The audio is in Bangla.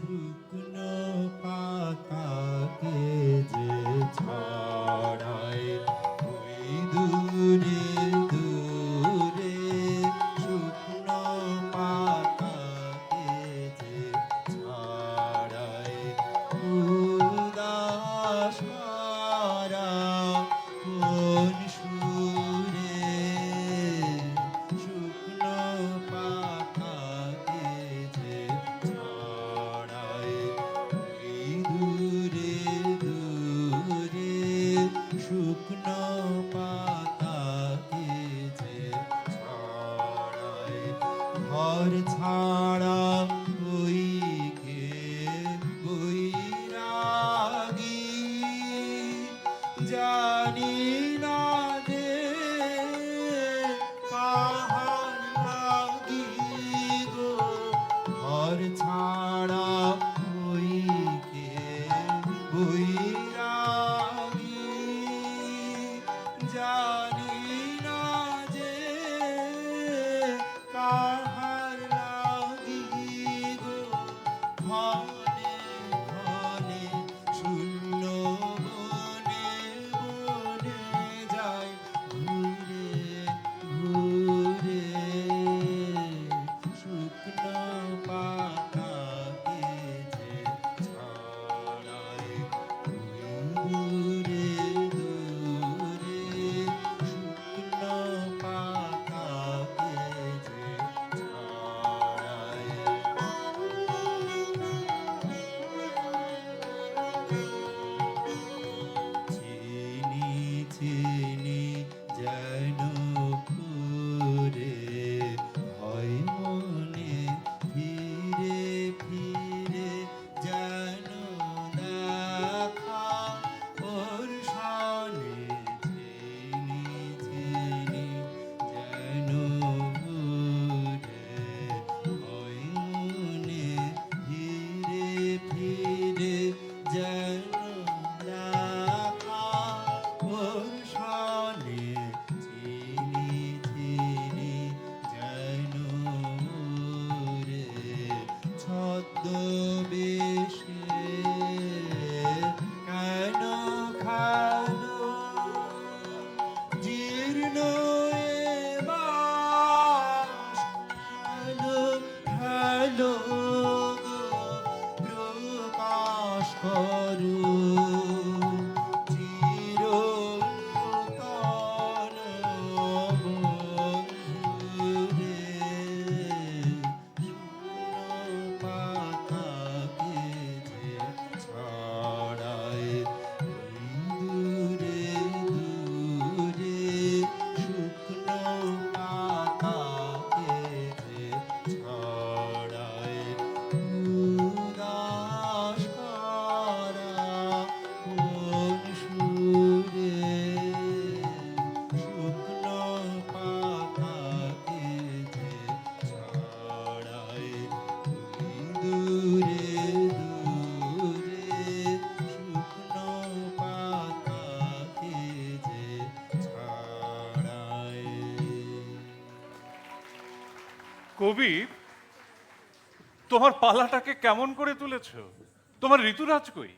শুকনো পাতাকে যে ছড়ায় ওই দূরে দূরে, শুকনো পাতাকে যে ছড়ায় উদাস হারা কোন সুরে, শুকনো পাতাকে যে ছড়ায় ওই দূরে দূরে, শুকনো পাতাকে যে ছড়ায় ঘর ছাড়া ওই কে বৈরাগী, জানি না যে কাহার লাগি গো, ঘর ছাড়া ওই কে বৈরাগী, জানি না যে কাহার লাগি গো, ঘনে ঘনে শূন্য বনে বনে যায় ঘুরে ঘুরে, শুকনো পাতাকে যে ছড়ায় দূরে দূরে, শুকনো পাতাকে যে ছড়ায়। চিনি চিনি যেন পুরে হয় মনে, ফিরে ফিরে যেন দেখা ওর সনে, চিনি চিনি যেন পুরে হয় মনে, ফিরে ফিরে যেন দেখা ওর সনে, চিনি চিনি যেন রে ছদ্মবেশে কেন খালো জীর্ণ এ বাস, হ্যালো হ্যালো গো প্রকাশ করো চিরন্তন বন্ধুরে, শুকনো পাতাকে যে ছড়ায় দূরে দূরে, শুকনো পাতাকে যে ছড়ায় উদাস করা কোন সুরে, শুকনো পাতাকে যে ছড়ায় দূরে দূরে, শুকনো পাতাকে যে ছড়ায়। কবি, তোমার পালাটাকে কেমন করে তুলেছ? তোমার ঋতুরাজ কই?